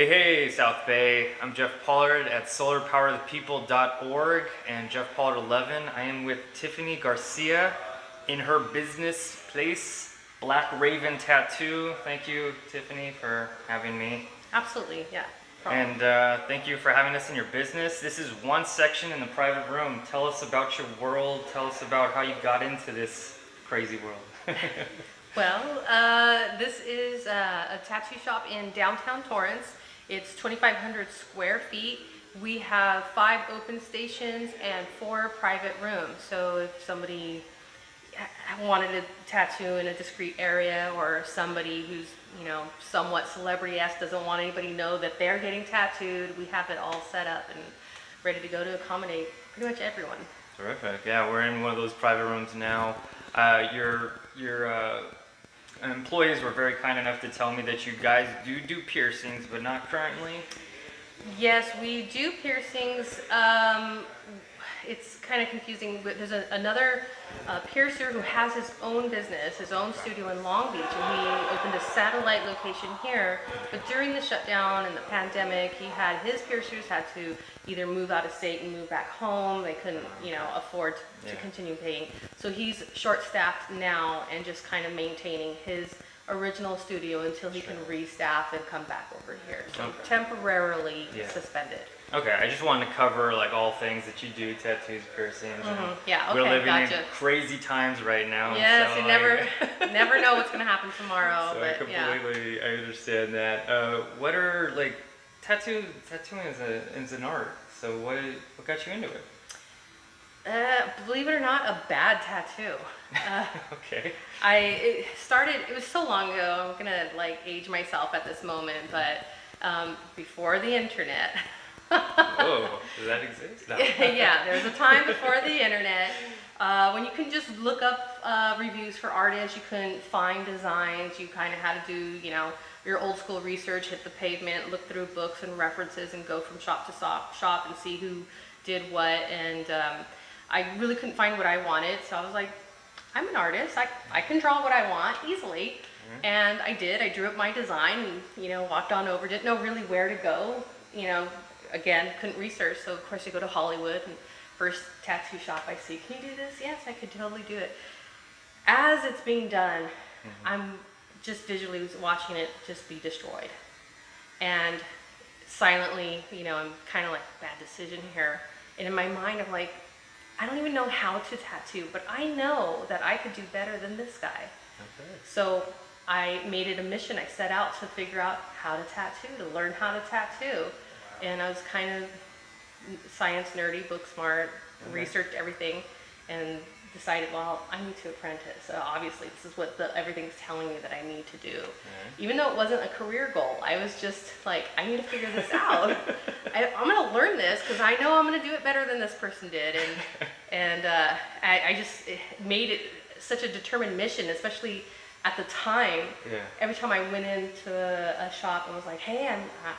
Hey, South Bay. I'm Jeff Pollard at solarpowerthepeople.org and Jeff Pollard 11. I am with Tiffany Garcia in her business place, Black Raven Tattoo. Thank you, Tiffany, for having me. Absolutely, yeah. And thank you for having us in your business. This is one section in the private room. Tell us about your world. Tell us about how you got into this crazy world. Well, this is a tattoo shop in downtown Torrance. It's 2,500 square feet. We have 5 open stations and 4 private rooms. So if somebody wanted a tattoo in a discreet area, or somebody who's, somewhat celebrity-esque doesn't want anybody to know that they're getting tattooed, we have it all set up and ready to go to accommodate pretty much everyone. Terrific. Yeah, we're in one of those private rooms now. Your employees were very kind enough to tell me that you guys do piercings, but not currently. Yes, we do piercings. It's kind of confusing. There's another piercer who has his own business, his own studio in Long Beach, and he opened a satellite location here. But during the shutdown and the pandemic, his piercers had to either move out of state and move back home. They couldn't, afford to continue paying. So he's short-staffed now and just kind of maintaining his original studio until he can restaff and come back over here. So temporarily suspended. Okay, I just wanted to cover like all things that you do, tattoos, piercings. Yeah, okay, we're living gotcha. in crazy times right now. Yes, so you never know what's going to happen tomorrow. So but I completely understand that. What are like tattooing is an art. So what got you into it? Believe it or not, a bad tattoo. Okay. It was so long ago, I'm gonna age myself at this moment, but before the internet. Whoa, does that exist? No. Yeah, there was a time before the internet when you couldn't just look up reviews for artists, you couldn't find designs, you kind of had to do, your old school research, hit the pavement, look through books and references and go from shop to shop and see who did what, and I really couldn't find what I wanted, so I was like, I'm an artist, I can draw what I want easily. And I did. I drew up my design and, walked on over, didn't know really where to go, again, couldn't research, so of course you go to Hollywood, and first tattoo shop I see, can you do this? Yes, I could totally do it. As it's being done, I'm just visually watching it just be destroyed. And silently, I'm kind of like, bad decision here. And in my mind, I'm like, I don't even know how to tattoo, but I know that I could do better than this guy. Okay. So I made it a mission. I set out to figure out how to tattoo, to learn how to tattoo. And I was kind of science nerdy, book smart, researched everything, and decided, well, I need to apprentice. So obviously, this is what everything's telling me that I need to do. Even though it wasn't a career goal, I was just like, I need to figure this out. I'm going to learn this because I know I'm going to do it better than this person did. And I just made it such a determined mission, especially at the time. Every time I went into a shop and was like, hey,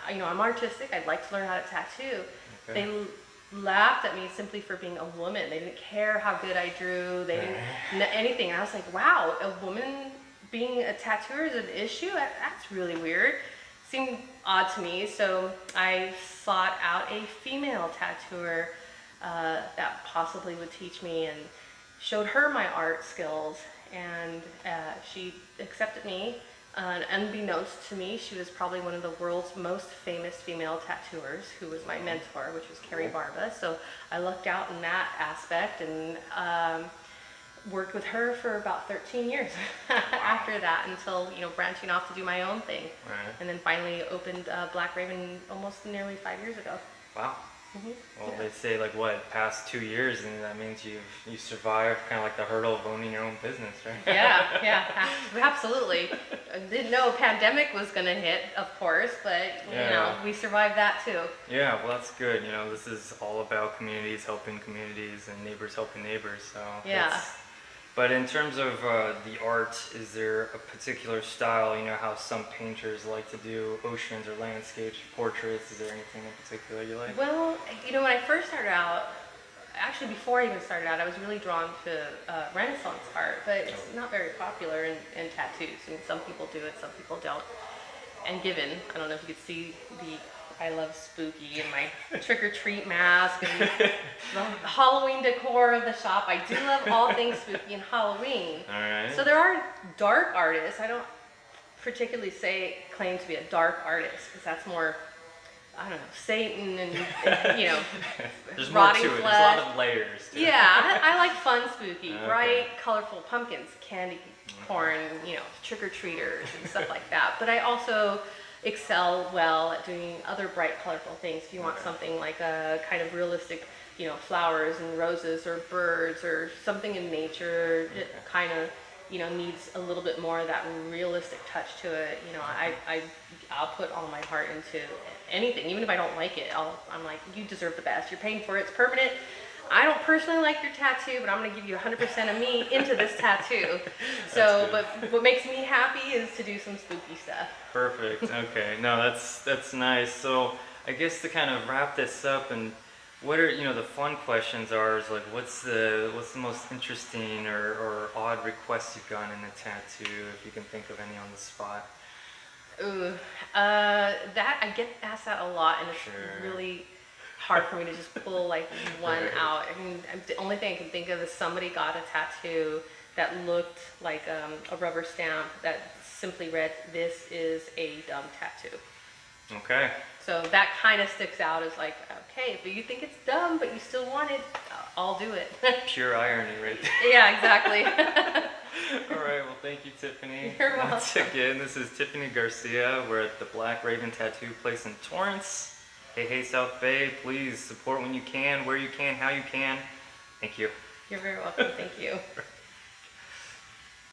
I'm artistic, I'd like to learn how to tattoo. They laughed at me simply for being a woman. They didn't care how good I drew. They didn't anything. And I was like, wow, a woman being a tattooer is an issue? That's really weird. Seemed odd to me. So I sought out a female tattooer that possibly would teach me, and showed her my art skills. And she accepted me. Unbeknownst to me, she was probably one of the world's most famous female tattooers, who was my mentor, which was Carrie Barba. So I lucked out in that aspect, and worked with her for about 13 years after that, until branching off to do my own thing. And then finally opened Black Raven almost nearly 5 years ago. Wow. Well, they say past 2 years, and that means you survived kind of like the hurdle of owning your own business, right? Yeah, absolutely. I didn't know a pandemic was going to hit, of course, but we survived that too. Yeah, well, that's good. This is all about communities helping communities and neighbors helping neighbors. So yeah. But in terms of the art, is there a particular style? How some painters like to do oceans or landscapes, portraits. Is there anything in particular you like? Well, when I first started out, actually before I even started out, I was really drawn to Renaissance art, but it's not very popular in tattoos. Some people do it, some people don't. and given. I don't know if you could see the I love spooky and my trick or treat mask and the Halloween decor of the shop. I do love all things spooky and Halloween. All right. So there are dark artists. I don't particularly claim to be a dark artist because that's more, I don't know, Satan and you know, There's more rotting to it. flesh. There's a lot of layers to it. Yeah, I like fun spooky, Okay. bright, colorful pumpkins, candy corn, you know, trick-or-treaters and stuff like that. But I also excel well at doing other bright, colorful things. If you want something like a kind of realistic, you know, flowers and roses or birds or something in nature, it kind of, you know, needs a little bit more of that realistic touch to it. You know, I'll put all my heart into anything, even if I don't like it. I'm like, you deserve the best. You're paying for it. It's permanent. I don't personally like your tattoo, but I'm going to give you 100% of me into this tattoo. So, but what makes me happy is to do some spooky stuff. Perfect. Okay. No, that's nice. So I guess to kind of wrap this up, and what are, you know, the fun questions are is like, what's the most interesting or odd requests you've gotten in a tattoo, if you can think of any on the spot? Ooh, that I get asked that a lot, and it's Sure. really hard for me to just pull like one Right. out. I mean, the only thing I can think of is somebody got a tattoo that looked like a rubber stamp that simply read, "This is a dumb tattoo." Okay. So that kind of sticks out as like, okay, but you think it's dumb, but you still want it, I'll do it. Pure irony right there. Yeah, exactly. All right, well, thank you, Tiffany. You're Once welcome. again, this is Tiffany Garcia. We're at the Black Raven Tattoo Place in Torrance. Hey, South Bay. Please support when you can, where you can, how you can. Thank you. You're very welcome. Thank you.